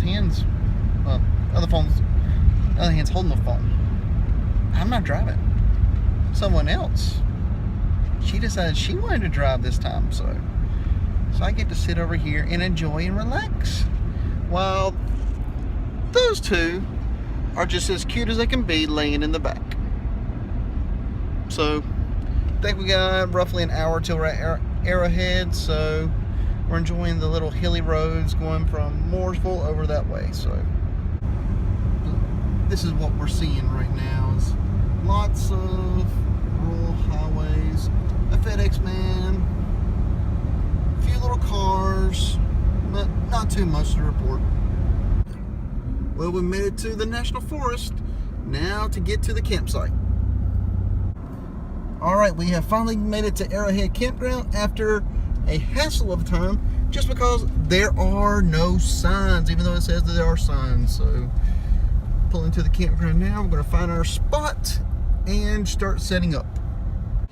both hands. Other hand's holding the phone. I'm not driving. Someone else. She decided she wanted to drive this time, so I get to sit over here and enjoy and relax. While those two are just as cute as they can be laying in the back. So I think we got roughly an hour till we're at Arrowhead, so we're enjoying the little hilly roads going from Mooresville over that way. So this is what we're seeing right now, is lots of rural highways, a FedEx man, a few little cars, but not too much to report. Well, we made it to the National Forest. Now to get to the campsite. Alright, we have finally made it to Arrowhead Campground after a hassle of time, just because there are no signs, even though it says that there are signs. So, pulling to the campground now. We're going to find our spot and start setting up.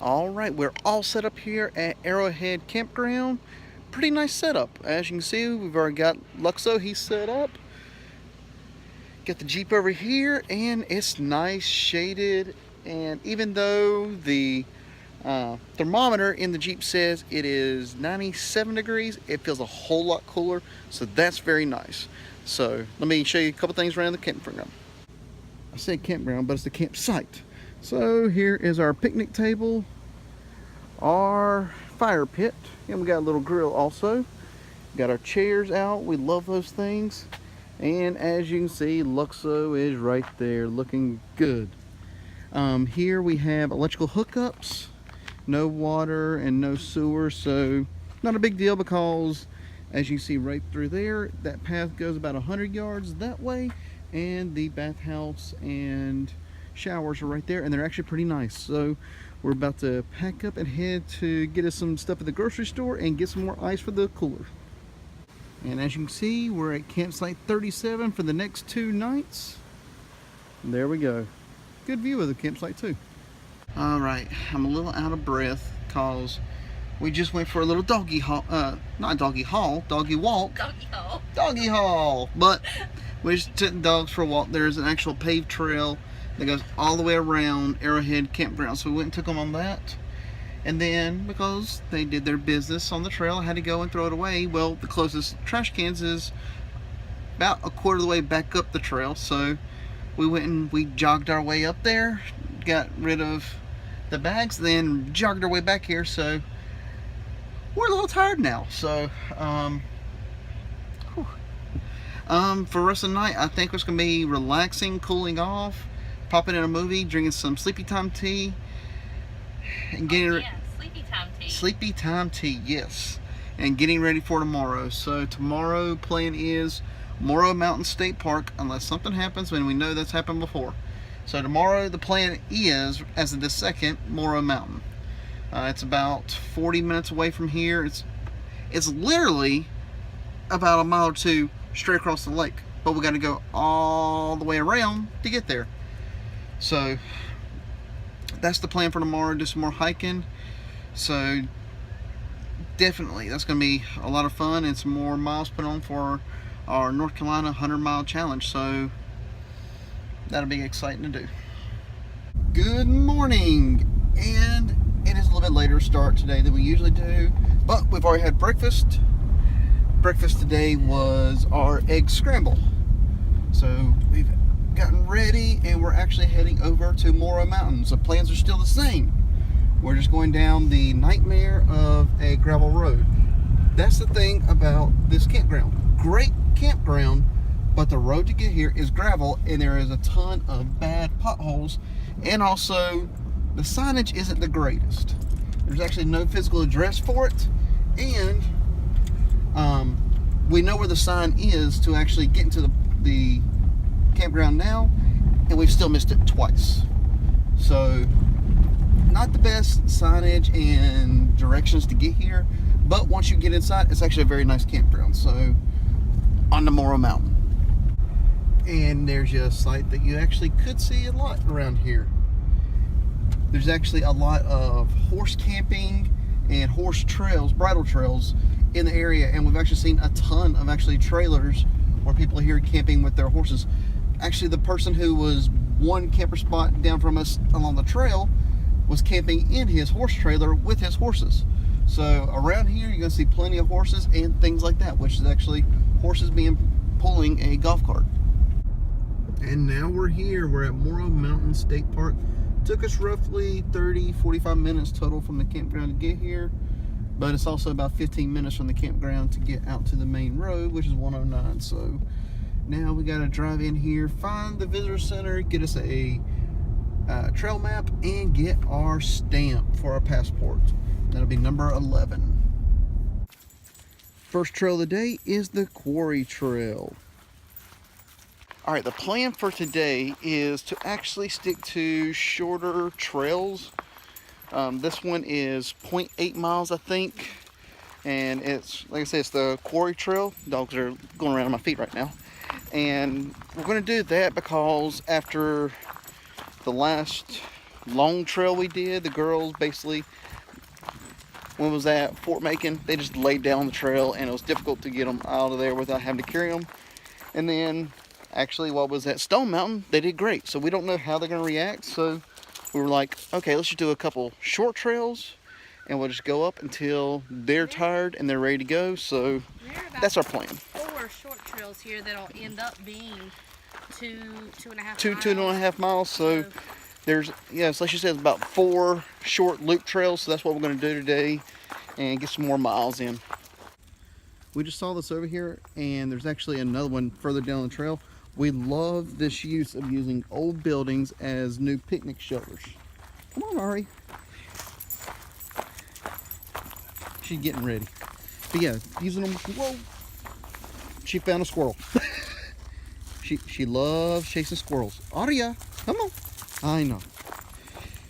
Alright, we're all set up here at Arrowhead Campground. Pretty nice setup. As you can see, we've already got Luxo, he's set up. Got the Jeep over here, and it's nice, shaded, and even though the thermometer in the Jeep says it is 97 degrees, it feels a whole lot cooler, so that's very nice. So let me show you a couple things around the campground. I said campground, but it's the campsite. So here is our picnic table, our fire pit, and we got a little grill also. Got our chairs out, we love those things. And as you can see, Luxo is right there looking good. Here we have electrical hookups, no water and no sewer, so not a big deal, because as you see right through there, that path goes about 100 yards that way, and the bathhouse and showers are right there, and they're actually pretty nice. So we're about to pack up and head to get us some stuff at the grocery store and get some more ice for the cooler. And as you can see, we're at campsite 37 for the next 2 nights. There we go. Good view of the campsite too. Alright, I'm a little out of breath because we just went for a little doggy haul, not doggy haul, doggy walk. Doggy haul. Doggy haul! But we just took the dogs for a walk. There's an actual paved trail that goes all the way around Arrowhead Campground. So we went and took them on that. And then, because they did their business on the trail, I had to go and throw it away. Well, the closest trash cans is about a quarter of the way back up the trail. So we went and we jogged our way up there, got rid of the bags, then jogged our way back here. So we're a little tired now. So, for the rest of the night, I think it's going to be relaxing, cooling off, popping in a movie, drinking some sleepy time tea, and getting sleepy time tea. Sleepy time tea, yes. And getting ready for tomorrow. So tomorrow plan is Morrow Mountain State Park, unless something happens, and we know that's happened before. So tomorrow the plan is, as of the second, Morrow Mountain. It's about 40 minutes away from here. It's literally about a mile or two straight across the lake, but we got to go all the way around to get there. So that's the plan for tomorrow. Do some more hiking. So definitely that's going to be a lot of fun, and some more miles put on for our North Carolina 100-mile challenge. So that'll be exciting to do. Good morning, and it is a little bit later start today than we usually do, but we've already had breakfast. Breakfast today was our egg scramble. So we've gotten ready, and we're actually heading over to Morrow Mountain. So plans are still the same. We're just going down the nightmare of a gravel road. That's the thing about this campground. Great campground, but the road to get here is gravel, and there is a ton of bad potholes, and also the signage isn't the greatest. There's actually no physical address for it, and we know where the sign is to actually get into the campground now, and we've still missed it twice. So not the best signage and directions to get here, but once you get inside, it's actually a very nice campground. So on the Morrow Mountain, and there's a site that you actually could see a lot around here. There's actually a lot of horse camping and horse trails, bridle trails in the area, and we've actually seen a ton of trailers where people are here camping with their horses. Actually, the person who was one camper spot down from us along the trail was camping in his horse trailer with his horses. So around here you're going to see plenty of horses and things like that, which is actually horses pulling a golf cart. And now we're here. We're at Morrow Mountain State Park. Took us roughly 30-45 minutes total from the campground to get here, but it's also about 15 minutes from the campground to get out to the main road, which is 109. So now we got to drive in here, find the visitor center, get us a trail map, and get our stamp for our passport. That'll be number 11. First trail of the day is the Quarry Trail. All right, the plan for today is to actually stick to shorter trails. This one is 0.8 miles, I think. And it's, like I said, it's the Quarry Trail. Dogs are going around on my feet right now. And we're going to do that because after the last long trail we did, the girls basically, when it was at Fort Macon, they just laid down the trail and it was difficult to get them out of there without having to carry them. And then actually what was at Stone Mountain, they did great. So we don't know how they're going to react. So we were like, okay, let's just do a couple short trails and we'll just go up until they're tired and they're ready to go. So that's our plan. 4 short trails here that'll end up being 2.5 miles. 2.5 miles. So there's, yes, like you said, it's about 4 short loop trails. So that's what we're going to do today and get some more miles in. We just saw this over here, and there's actually another one further down the trail. We love this use of using old buildings as new picnic shelters. Come on, Ari. She's getting ready. But yeah, using them. Whoa! She found a squirrel. she loves chasing squirrels. Aria, come on. I know.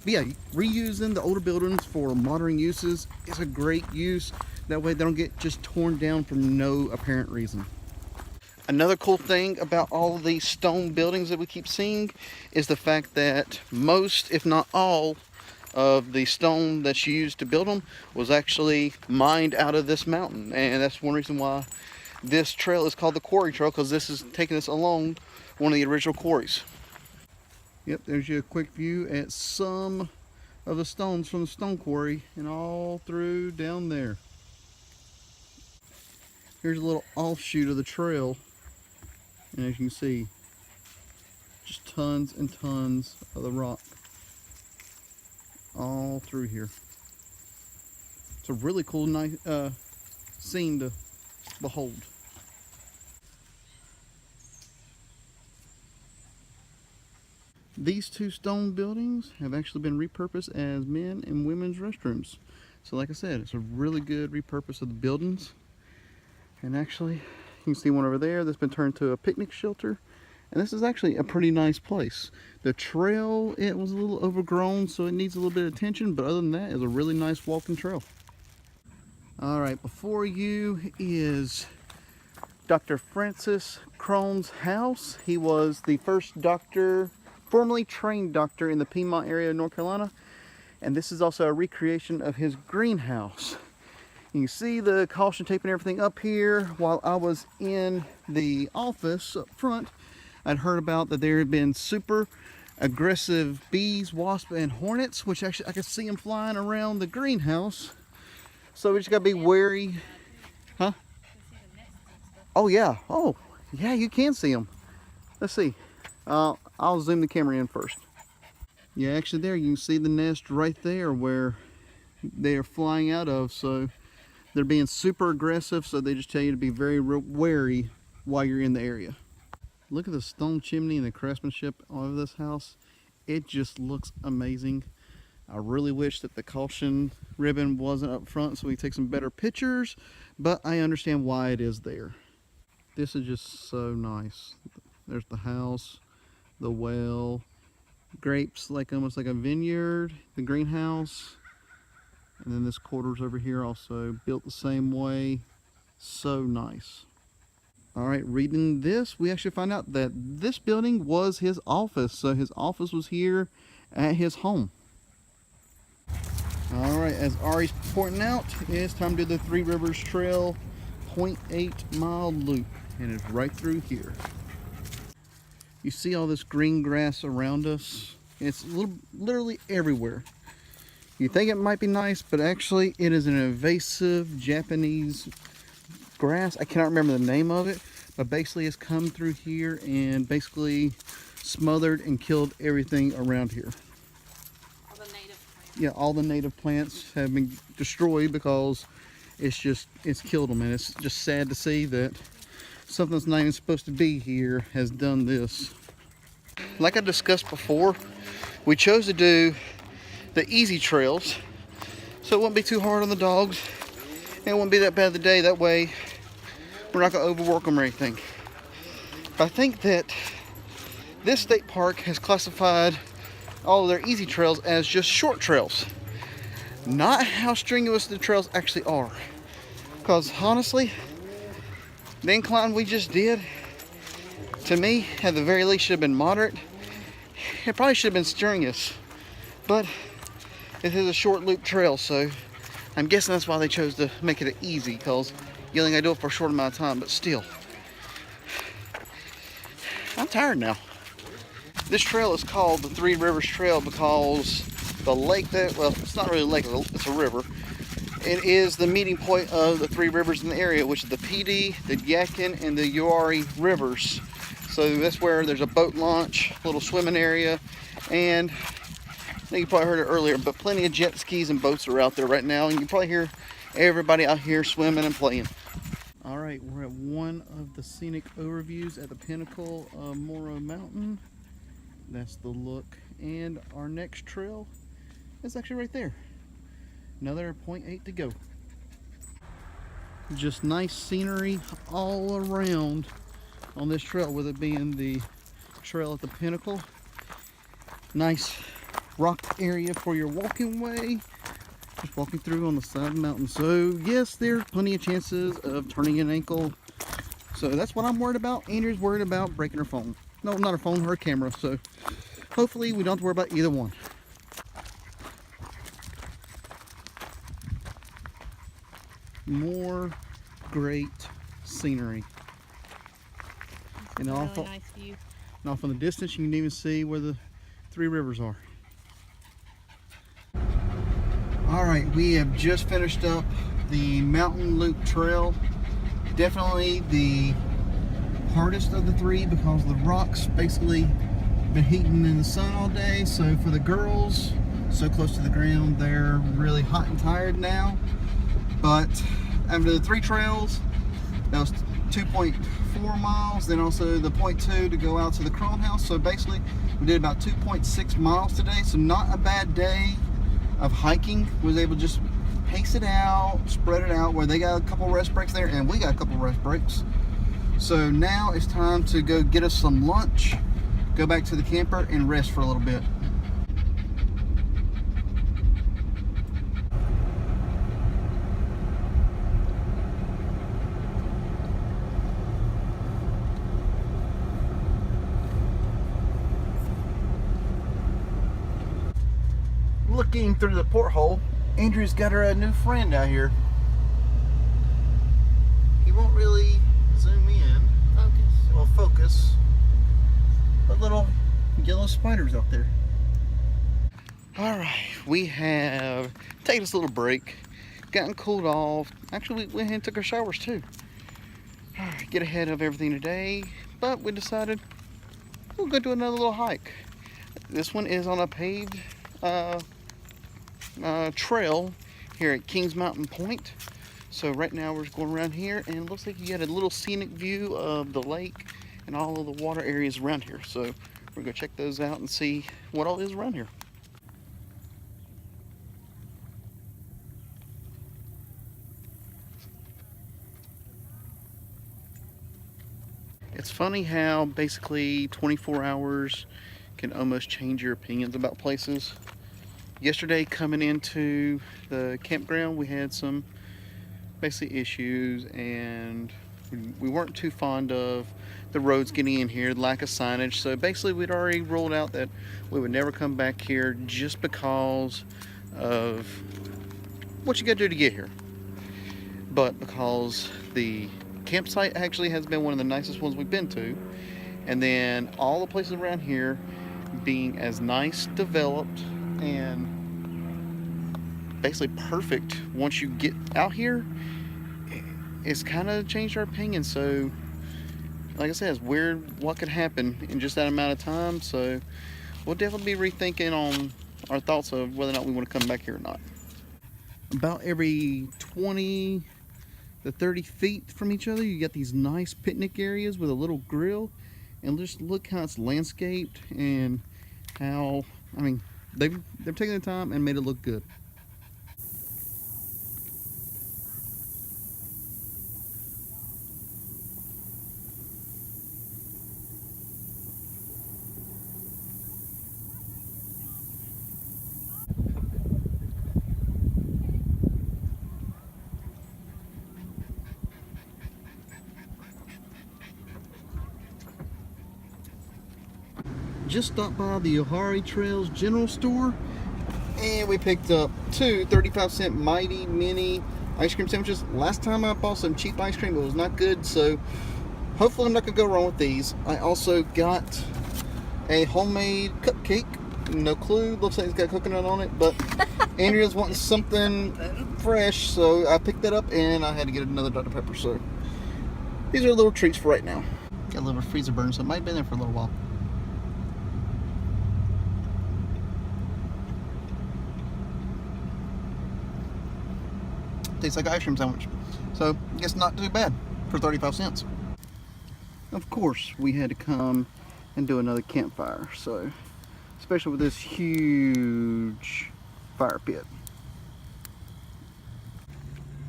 But yeah, reusing the older buildings for modern uses is a great use. That way they don't get just torn down for no apparent reason. Another cool thing about all of these stone buildings that we keep seeing is the fact that most, if not all, of the stone that's used to build them was actually mined out of this mountain. And that's one reason why this trail is called the Quarry Trail, because this is taking us along one of the original quarries. Yep, there's you a quick view at some of the stones from the stone quarry and all through down there. Here's a little offshoot of the trail, and as you can see, just tons and tons of the rock all through here. It's a really cool nice scene to behold. These 2 stone buildings have actually been repurposed as men and women's restrooms. So like I said, it's a really good repurpose of the buildings. And actually, you can see one over there that's been turned to a picnic shelter. And this is actually a pretty nice place. The trail, it was a little overgrown, so it needs a little bit of attention. But other than that, it's a really nice walking trail. All right, before you is Dr. Francis Crone's house. He was the first doctor, formerly trained doctor in the Piedmont area of North Carolina. And this is also a recreation of his greenhouse. You can see the caution tape and everything up here. While I was in the office up front, I'd heard about that there had been super aggressive bees, wasps, and hornets, which actually I could see them flying around the greenhouse. So we just gotta be wary. Huh? Oh yeah. Oh yeah, you can see them. Let's see. I'll zoom the camera in first. Yeah, actually there you can see the nest right there where they are flying out of. So they're being super aggressive, so they just tell you to be very wary while you're in the area. Look at the stone chimney and the craftsmanship of this house. It just looks amazing. I really wish that the caution ribbon wasn't up front so we take some better pictures, but I understand why it is there. This is just so nice. There's the house, the well, grapes like almost like a vineyard, the greenhouse. And then this quarters over here also built the same way. So nice. All right, reading this, we actually find out that this building was his office. So his office was here at his home. All right, as Ari's pointing out, it's time to do the Three Rivers Trail 0.8 mile loop. and it's right through here. You see all this green grass around us? It's literally everywhere. You think it might be nice, but actually it is an invasive Japanese grass. I cannot remember the name of it, but basically it's come through here and basically smothered and killed everything around here. All the native plants. Yeah, all the native plants have been destroyed because it's killed them, and it's just sad to see that something that's not even supposed to be here has done this. Like I discussed before, we chose to do the easy trails so it wouldn't be too hard on the dogs and it wouldn't be that bad of the day. That way we're not going to overwork them or anything. But I think that this state park has classified all of their easy trails as just short trails, not how strenuous the trails actually are. Because honestly, the incline we just did, to me, at the very least, should have been moderate. It probably should have been strenuous, but it is a short loop trail, so I'm guessing that's why they chose to make it easy, because you only gotta do it for a short amount of time, but still. I'm tired now. This trail is called the Three Rivers Trail because the lake that, well, it's not really a lake, it's a river. It is the meeting point of the three rivers in the area, which is the PD, the Yadkin, and the Uwharrie rivers. So that's where there's a boat launch, a little swimming area, and I think you probably heard it earlier, but plenty of jet skis and boats are out there right now, and you can probably hear everybody out here swimming and playing. All right, we're at one of the scenic overviews at the pinnacle of Morrow Mountain. That's the look, and our next trail is actually right there. Another 0.8 to go. Just nice scenery all around on this trail, with it being the trail at the pinnacle. Nice rock area for your walking way. Just walking through on the side of the mountain. So yes, there's plenty of chances of turning an ankle. So that's what I'm worried about. Andrew's worried about breaking her phone. No, not her phone, her camera. So hopefully we don't have to worry about either one. More great scenery. And really off, nice view. And off in the distance, you can even see where the three rivers are. All right, we have just finished up the Mountain Loop Trail. Definitely the hardest of the three because the rocks basically been heating in the sun all day. So for the girls, so close to the ground, they're really hot and tired now. But after the three trails, that was 2.4 miles, then also the 0.2 to go out to the Cron House. So basically, we did about 2.6 miles today. So not a bad day of hiking. Was able to just pace it out, spread it out, where they got a couple rest breaks there, and we got a couple rest breaks. So now it's time to go get us some lunch, go back to the camper, and rest for a little bit. Looking through the porthole, Andrew's got her a new friend out here. He won't really zoom in. Focus. Well, focus. But little yellow spiders out there. All right, we have taken this little break, gotten cooled off. Actually, we went ahead and took our showers too. All right, get ahead of everything today, but we decided we'll go do another little hike. This one is on a paved trail here at Kings Mountain Point. So right now we're just going around here, and it looks like you get a little scenic view of the lake and all of the water areas around here. So we're gonna check those out and see what all is around here. It's funny how basically 24 hours can almost change your opinions about places. Yesterday, coming into the campground, we had some basically issues, and we weren't too fond of the roads getting in here, lack of signage. So basically we'd already ruled out that we would never come back here just because of what you gotta do to get here. But because the campsite actually has been one of the nicest ones we've been to. And then all the places around here being as nice, developed, and basically perfect once you get out here, it's kind of changed our opinion. So like I said, it's weird what could happen in just that amount of time. So we'll definitely be rethinking on our thoughts of whether or not we want to come back here or not. About every 20 to 30 feet from each other, you got these nice picnic areas with a little grill. And just look how it's landscaped and how, I mean, they've taken the time and made it look good. Just stopped by the Uwharrie Trails general store and we picked up two 35-cent Mighty Mini ice cream sandwiches. Last time I bought some cheap ice cream, it was not good, so hopefully I'm not gonna go wrong with these. I also got a homemade cupcake. No clue, looks like it's got coconut on it, but Andrea's wanting something fresh, so I picked that up and I had to get another Dr. Pepper. So these are little treats for right now. Got a little freezer burn, so it might have been there for a little while. Tastes like an ice cream sandwich, so I guess not too bad for 35 cents. Of course, we had to come and do another campfire, so especially with this huge fire pit.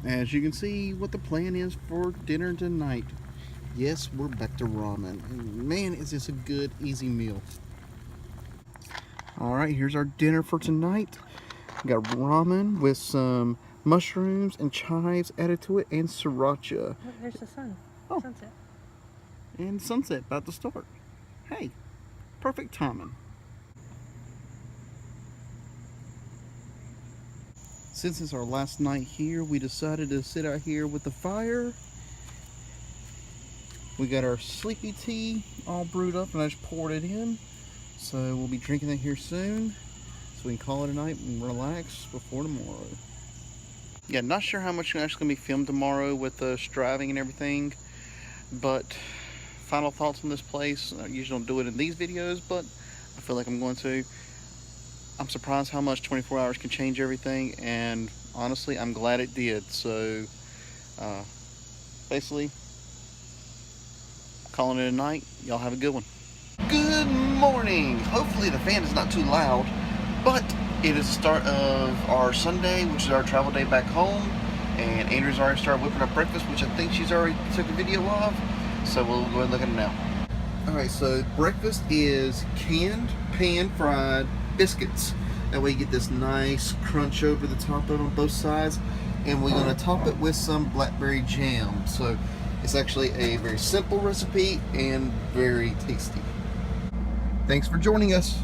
As you can see, what the plan is for dinner tonight. Yes, we're back to ramen, and man, is this a good, easy meal. All right, here's our dinner for tonight. We got ramen with some mushrooms and chives added to it, and sriracha. Look, there's the sun. Oh. Sunset. And sunset about to start. Hey, perfect timing. Since it's our last night here, we decided to sit out here with the fire. We got our sleepy tea all brewed up and I just poured it in. So we'll be drinking it here soon, so we can call it a night and relax before tomorrow. Yeah, not sure how much is actually going to be filmed tomorrow with us driving and everything, but final thoughts on this place. I usually don't do it in these videos, but I feel like I'm going to. I'm surprised how much 24 hours can change everything, and honestly, I'm glad it did. So, basically, calling it a night. Y'all have a good one. Good morning! Hopefully the fan is not too loud, but it is the start of our Sunday, which is our travel day back home, and Andrew's already started whipping up breakfast, which I think she's already took a video of, so we'll go ahead and look at it now. Alright, so breakfast is canned, pan-fried biscuits. That way you get this nice crunch over the top of it on both sides, and we're going to top it with some blackberry jam. So it's actually a very simple recipe and very tasty. Thanks for joining us.